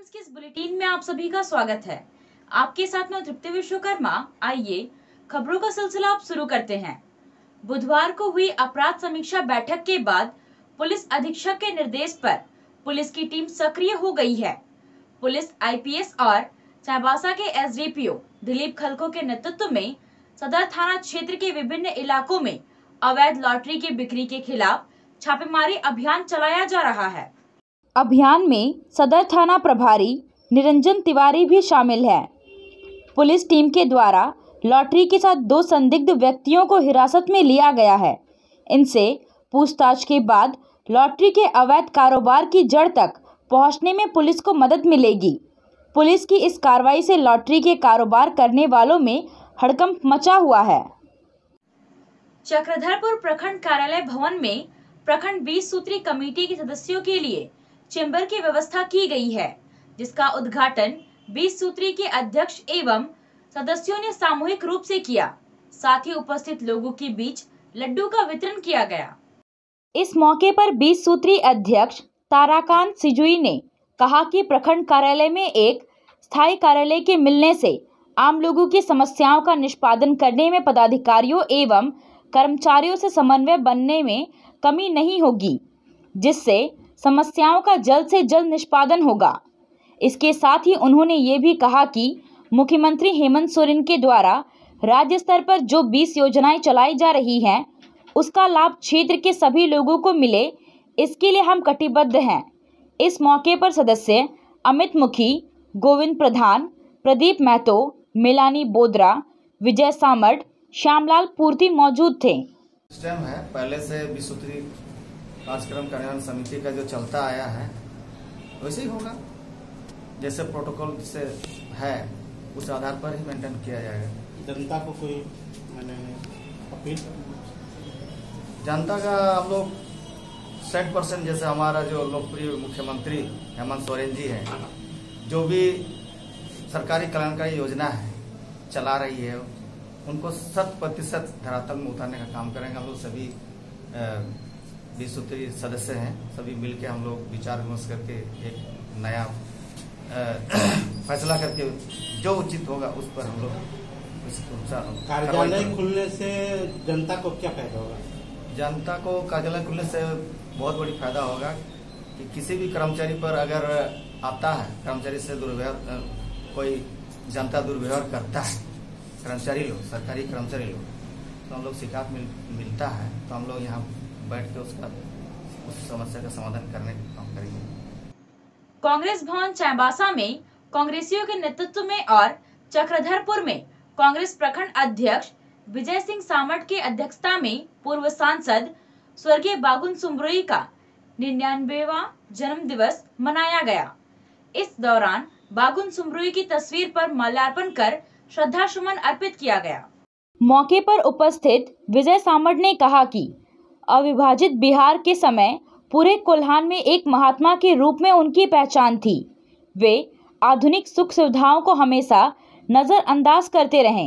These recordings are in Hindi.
टाइम्स के इस बुलेटिन में आप सभी का स्वागत है। आपके साथ में तृप्ति विश्वकर्मा। आइए खबरों का सिलसिला आप शुरू करते हैं। बुधवार को हुई अपराध समीक्षा बैठक के बाद पुलिस अधीक्षक के निर्देश पर पुलिस की टीम सक्रिय हो गई है। पुलिस आईपीएस और चाईबासा के एसडीपीओ दिलीप खलको के नेतृत्व में सदर थाना क्षेत्र के विभिन्न इलाकों में अवैध लॉटरी की बिक्री के खिलाफ छापेमारी अभियान चलाया जा रहा है। अभियान में सदर थाना प्रभारी निरंजन तिवारी भी शामिल है। पुलिस टीम के द्वारा लॉटरी के साथ 2 संदिग्ध व्यक्तियों को हिरासत में लिया गया है। इनसे पूछताछ के बाद लॉटरी के अवैध कारोबार की जड़ तक पहुंचने में पुलिस को मदद मिलेगी। पुलिस की इस कार्रवाई से लॉटरी के कारोबार करने वालों में हड़कंप मचा हुआ है। चक्रधरपुर प्रखंड कार्यालय भवन में प्रखंड 20 सूत्री कमेटी के सदस्यों के लिए चेंबर की व्यवस्था की गई है, जिसका उद्घाटन 20 सूत्री के अध्यक्ष एवं सदस्यों ने सामूहिक रूप से किया। साथ ही उपस्थित लोगों के बीच लड्डू का वितरण किया गया। इस मौके पर 20 सूत्री अध्यक्ष ताराकांत सिजुई ने कहा कि प्रखंड कार्यालय में एक स्थायी कार्यालय के मिलने से आम लोगों की समस्याओं का निष्पादन करने में पदाधिकारियों एवं कर्मचारियों से समन्वय बनने में कमी नहीं होगी, जिससे समस्याओं का जल्द से जल्द निष्पादन होगा। इसके साथ ही उन्होंने ये भी कहा कि मुख्यमंत्री हेमंत सोरेन के द्वारा राज्य स्तर पर जो 20 योजनाएं चलाई जा रही हैं, उसका लाभ क्षेत्र के सभी लोगों को मिले, इसके लिए हम कटिबद्ध हैं। इस मौके पर सदस्य अमित मुखी, गोविंद प्रधान, प्रदीप महतो, मिलानी बोदरा, विजय सामट, श्यामलाल पूर्ति मौजूद थे। सिस्टम है पहले से 20 सूत्री कार्यक्रम कार्यान्वयन समिति का जो चलता आया है वैसे ही होगा, जैसे प्रोटोकॉल से है उस आधार पर ही मेंटेन किया जाएगा। जनता को कोई अपील, जनता का हम लोग 60% जैसे हमारा जो लोकप्रिय मुख्यमंत्री हेमंत सोरेन जी हैं, जो भी सरकारी कल्याणकारी योजना है चला रही है, उनको 100% धरातल में उतारने का काम करेंगे। हम लोग सभी 20 सूत्री सदस्य हैं, सभी मिलकर हम लोग विचार विमर्श करके एक नया फैसला करके जो उचित होगा उस पर हम लोग कार्यालय खुलने से जनता को क्या फायदा होगा? जनता को कार्यालय खुलने से बहुत बड़ी फायदा होगा कि किसी भी कर्मचारी पर अगर आता है, कर्मचारी से दुर्व्यवहार, कोई जनता दुर्व्यवहार करता है, कर्मचारी लोग, सरकारी कर्मचारी लोग, तो हम लोग शिकायत मिलता है तो हम लोग यहाँ बैठ के उस समस्या का समाधान करने का काम करेंगे। कांग्रेस भवन चाईबासा में कांग्रेसियों के नेतृत्व में और चक्रधरपुर में कांग्रेस प्रखंड अध्यक्ष विजय सिंह सामट के अध्यक्षता में पूर्व सांसद स्वर्गीय बागुन सुमरोई का 99वां जन्म दिवस मनाया गया। इस दौरान बागुन सुमरोई की तस्वीर पर माल्यार्पण कर श्रद्धा सुमन अर्पित किया गया। मौके पर उपस्थित विजय सामट ने कहा कि अविभाजित बिहार के समय पूरे कोल्हान में एक महात्मा के रूप में उनकी पहचान थी। वे आधुनिक सुख सुविधाओं को हमेशा नज़रअंदाज करते रहे।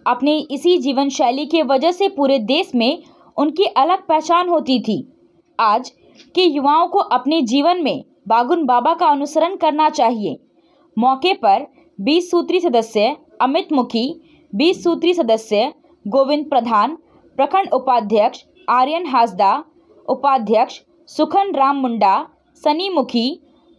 अपनी इसी जीवन शैली की वजह से पूरे देश में उनकी अलग पहचान होती थी। आज के युवाओं को अपने जीवन में बागुन बाबा का अनुसरण करना चाहिए। मौके पर 20 सूत्री सदस्य अमित मुखी, 20 सूत्री सदस्य गोविंद प्रधान, प्रखंड उपाध्यक्ष आर्यन हासदा, उपाध्यक्ष सुखन राम मुंडा, सनी मुखी,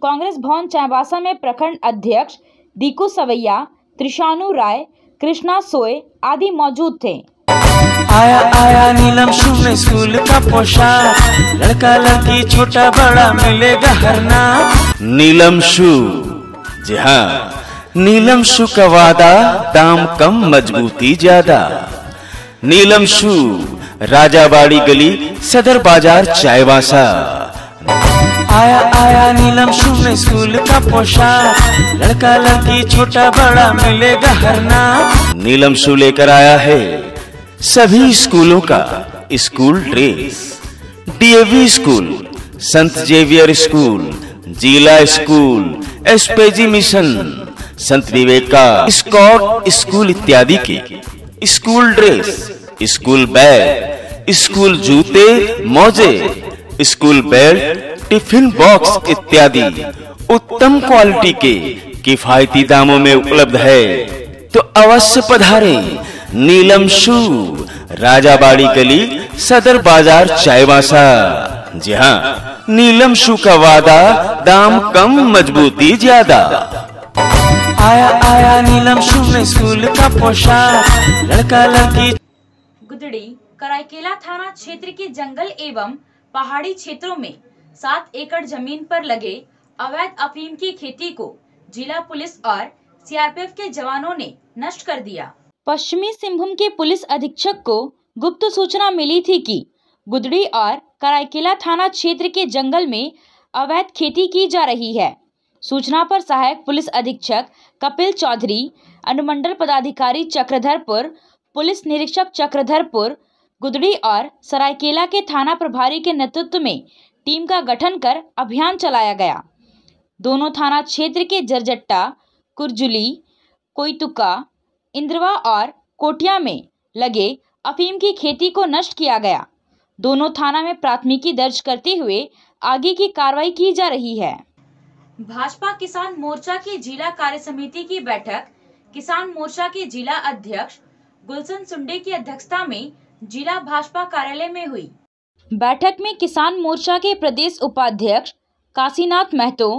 कांग्रेस भवन चाईबासा में प्रखंड अध्यक्ष दीकू सवैया, त्रिशानु राय, कृष्णा सोए आदि मौजूद थे। आया आया नीलम शू में स्कूल का पोशाक, लड़का लड़की छोटा बड़ा मिलेगा हर नाम। नीलम शू, जी हाँ, नीलम शू का वादा, दाम कम मजबूती ज्यादा। नीलम शू, राजाबाड़ी गली, सदर बाजार चाईबासा। आया आया नीलम शू में स्कूल का पोशाक, लड़का लड़की छोटा बड़ा मिलेगा हर नाम। नीलम शू लेकर आया है सभी स्कूलों का स्कूल ड्रेस। डीएवी स्कूल, संत जेवियर स्कूल, जिला स्कूल, एसपीजी मिशन, संत विवेक का स्कॉट स्कूल इत्यादि के school dress, school bag, school जूते, मोजे, स्कूल बेल्ट, टिफिन बॉक्स इत्यादि उत्तम क्वालिटी के किफायती दामों में उपलब्ध है। तो अवश्य पधारें नीलम शू, राजाबाड़ी गली, सदर बाजार, चाईबासा। जी हाँ, नीलम शू का वादा, दाम कम, मजबूती ज्यादा। आया आया नीलम शू में स्कूल का पोशाक, लड़का लड़की। गुदड़ी कराईकेला थाना क्षेत्र के जंगल एवं पहाड़ी क्षेत्रों में 7 एकड़ जमीन पर लगे अवैध अफीम की खेती को जिला पुलिस और सीआरपीएफ के जवानों ने नष्ट कर दिया। पश्चिमी सिंहभूम के पुलिस अधीक्षक को गुप्त सूचना मिली थी कि गुदड़ी और कराईकेला थाना क्षेत्र के जंगल में अवैध खेती की जा रही है। सूचना पर सहायक पुलिस अधीक्षक कपिल चौधरी, अनुमंडल पदाधिकारी चक्रधरपुर, पुलिस निरीक्षक चक्रधरपुर, गुदड़ी और सरायकेला के थाना प्रभारी के नेतृत्व में टीम का गठन कर अभियान चलाया गया। दोनों थाना क्षेत्र के जरजट्टा, कुरजुली, कोईतुका, इंद्रवा और कोटिया में लगे अफीम की खेती को नष्ट किया गया। दोनों थाना में प्राथमिकी दर्ज करते हुए आगे की कार्रवाई की जा रही है। भाजपा किसान मोर्चा की जिला कार्य समिति की बैठक किसान मोर्चा के जिला अध्यक्ष गुलशन सुंडे की अध्यक्षता में जिला भाजपा कार्यालय में हुई। बैठक में किसान मोर्चा के प्रदेश उपाध्यक्ष काशीनाथ महतो,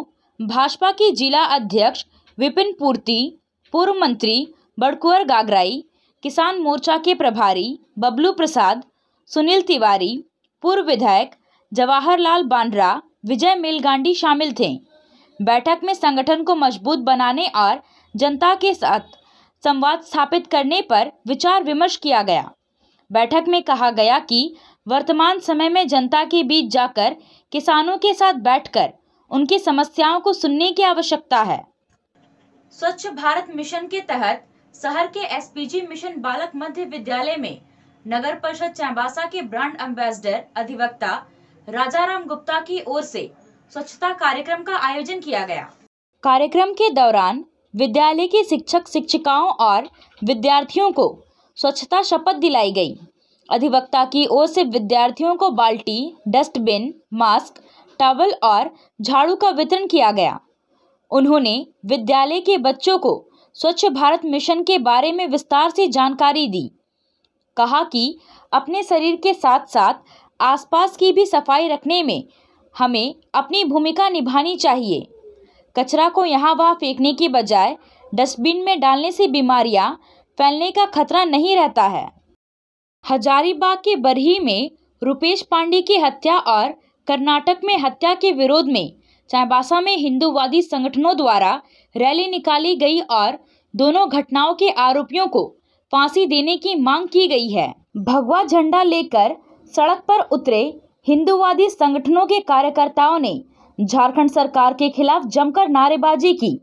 भाजपा की जिला अध्यक्ष विपिन पूर्ति, पूर्व मंत्री बड़कुंवर गागराई, किसान मोर्चा के प्रभारी बबलू प्रसाद, सुनील तिवारी, पूर्व विधायक जवाहरलाल बांड्रा, विजय मेलगांडी शामिल थे। बैठक में संगठन को मजबूत बनाने और जनता के साथ संवाद स्थापित करने पर विचार विमर्श किया गया। बैठक में कहा गया कि वर्तमान समय में जनता के बीच जाकर किसानों के साथ बैठकर उनकी समस्याओं को सुनने की आवश्यकता है। स्वच्छ भारत मिशन के तहत शहर के एसपीजी मिशन बालक मध्य विद्यालय में नगर परिषद चाईबासा के ब्रांड एम्बेसडर अधिवक्ता राजाराम गुप्ता की ओर से स्वच्छता कार्यक्रम का आयोजन किया गया। कार्यक्रम के दौरान विद्यालय के शिक्षक शिक्षिकाओं और विद्यार्थियों को स्वच्छता शपथ दिलाई गई। अधिवक्ता की ओर से विद्यार्थियों को बाल्टी, डस्टबिन, मास्क, टॉवल और झाड़ू का वितरण किया गया। उन्होंने विद्यालय के बच्चों को स्वच्छ भारत मिशन के बारे में विस्तार से जानकारी दी। कहा कि अपने शरीर के साथ साथ आसपास की भी सफाई रखने में हमें अपनी भूमिका निभानी चाहिए। कचरा को यहाँ वहाँ फेंकने की बजाय डस्टबिन में डालने से बीमारियाँ फैलने का खतरा नहीं रहता है। हजारीबाग के बरही में रुपेश पांडे की हत्या और कर्नाटक में हत्या के विरोध में चाईबासा में हिंदूवादी संगठनों द्वारा रैली निकाली गई और दोनों घटनाओं के आरोपियों को फांसी देने की मांग की गई है। भगवा झंडा लेकर सड़क पर उतरे हिंदूवादी संगठनों के कार्यकर्ताओं ने झारखंड सरकार के खिलाफ जमकर नारेबाजी की।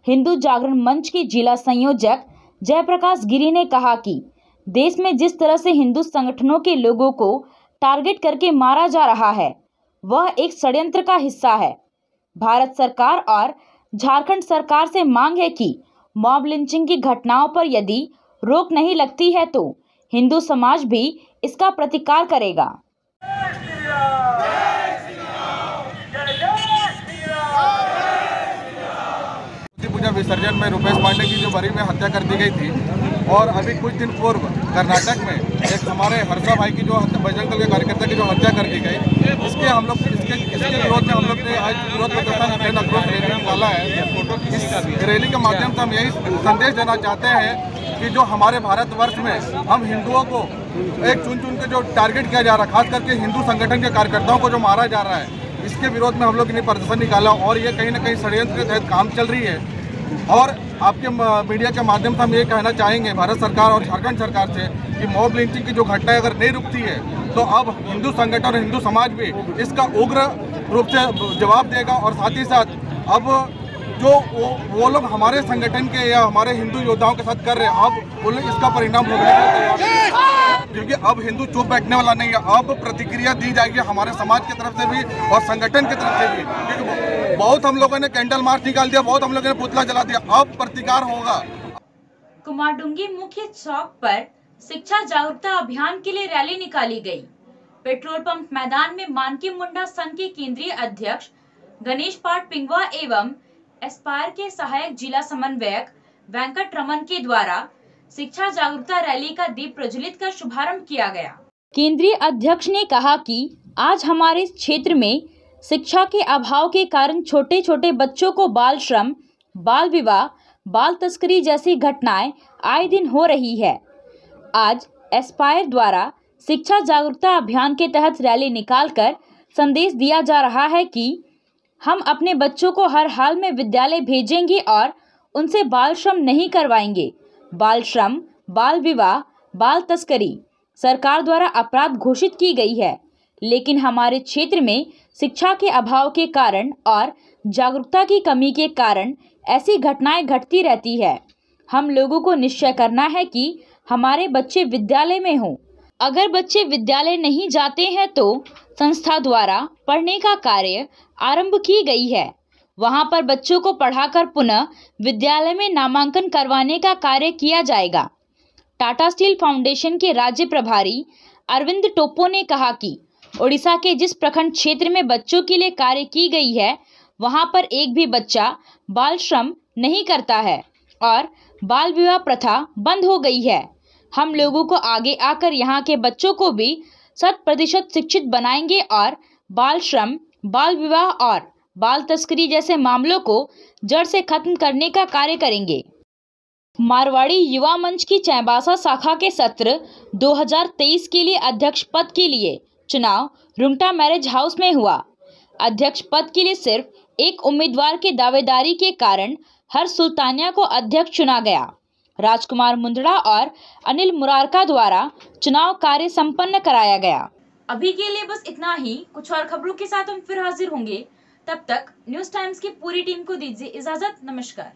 हिंदू जागरण मंच के जिला संयोजक जयप्रकाश गिरी ने कहा कि देश में जिस तरह से हिंदू संगठनों के लोगों को टारगेट करके मारा जा रहा है वह एक षड्यंत्र का हिस्सा है। भारत सरकार और झारखंड सरकार से मांग है कि मॉब लिंचिंग की घटनाओं पर यदि रोक नहीं लगती है तो हिंदू समाज भी इसका प्रतिकार करेगा। पूजा विसर्जन में रुपेश पांडे की जो बरी में हत्या कर दी गई थी और अभी कुछ दिन पूर्व कर्नाटक में एक हमारे हर्षा भाई की जो बजरंग दल के कार्यकर्ता की जो हत्या कर दी गई, इसके विरोध में हम लोग ने आज विरोध प्रदर्शन रैली निकाला है। इस रैली के माध्यम से हम यही संदेश देना चाहते हैं कि जो हमारे भारतवर्ष में हम हिंदुओं को एक चुन के जो टारगेट किया जा रहा है, खास करके हिंदू संगठन के कार्यकर्ताओं को जो मारा जा रहा है, इसके विरोध में हम लोग ने प्रदर्शन निकाला और ये कहीं ना कहीं षड्यंत्र के तहत काम चल रही है। और आपके मीडिया के माध्यम से हम ये कहना चाहेंगे भारत सरकार और झारखंड सरकार से कि मॉब लिंचिंग की जो घटना अगर नहीं रुकती है तो अब हिंदू संगठन और हिंदू समाज भी इसका उग्र रूप से जवाब देगा। और साथ ही साथ अब जो वो लोग हमारे संगठन के या हमारे हिंदू योद्धाओं के साथ कर रहे हैं, अब वो लोग इसका परिणाम भोगने के लिए तैयार हैं, क्योंकि अब हिंदू चुप बैठने वाला नहीं है। अब प्रतिक्रिया दी जाएगी हमारे समाज की तरफ से भी और संगठन की तरफ से भी, क्योंकि बहुत हम लोगों ने कैंडल मार्च निकाल दिया, बहुत हम लोगों ने पुतला जला दिया, अब प्रतिकार होगा। कुमारडुंगी मुख्य चौक पर शिक्षा जागरूकता अभियान के लिए रैली निकाली गई। पेट्रोल पंप मैदान में मानकी मुंडा संघ के केंद्रीय अध्यक्ष गणेश पाठ पिंगवा एवं एस्पायर के सहायक जिला समन्वयक वेंकट रमन के द्वारा शिक्षा जागरूकता रैली का दीप प्रज्वलित कर शुभारंभ किया गया। केंद्रीय अध्यक्ष ने कहा कि आज हमारे क्षेत्र में शिक्षा के अभाव के कारण छोटे छोटे बच्चों को बाल श्रम, बाल विवाह, बाल तस्करी जैसी घटनाएं आए दिन हो रही है। आज एस्पायर द्वारा शिक्षा जागरूकता अभियान के तहत रैली निकालकर संदेश दिया जा रहा है कि हम अपने बच्चों को हर हाल में विद्यालय भेजेंगे और उनसे बाल श्रम नहीं करवाएंगे। बाल श्रम, बाल विवाह, बाल तस्करी सरकार द्वारा अपराध घोषित की गई है, लेकिन हमारे क्षेत्र में शिक्षा के अभाव के कारण और जागरूकता की कमी के कारण ऐसी घटनाएं घटती रहती है। हम लोगों को निश्चय करना है कि हमारे बच्चे विद्यालय में हों। अगर बच्चे विद्यालय नहीं जाते हैं तो संस्था द्वारा पढ़ने का कार्य आरंभ की गई है। वहां पर बच्चों को पढ़ाकर पुनः विद्यालय में नामांकन करवाने का कार्य किया जाएगा। टाटा स्टील फाउंडेशन के राज्य प्रभारी अरविंद टोप्पो ने कहा कि ओडिशा के जिस प्रखंड क्षेत्र में बच्चों के लिए कार्य की गई है, वहां पर एक भी बच्चा बाल श्रम नहीं करता है और बाल विवाह प्रथा बंद हो गई है। हम लोगों को आगे आकर यहाँ के बच्चों को भी 100% शिक्षित बनाएंगे और बाल श्रम, बाल विवाह और बाल तस्करी जैसे मामलों को जड़ से खत्म करने का कार्य करेंगे। मारवाड़ी युवा मंच की चाईबासा शाखा के सत्र 2023 के लिए अध्यक्ष पद के लिए चुनाव रुंगटा मैरिज हाउस में हुआ। अध्यक्ष पद के लिए सिर्फ एक उम्मीदवार के दावेदारी के कारण हर सुल्तानिया को अध्यक्ष चुना गया। राजकुमार मुंदड़ा और अनिल मुरारका द्वारा चुनाव कार्य संपन्न कराया गया। अभी के लिए बस इतना ही। कुछ और खबरों के साथ हम फिर हाजिर होंगे। तब तक न्यूज़ टाइम्स की पूरी टीम को दीजिए इजाजत। नमस्कार।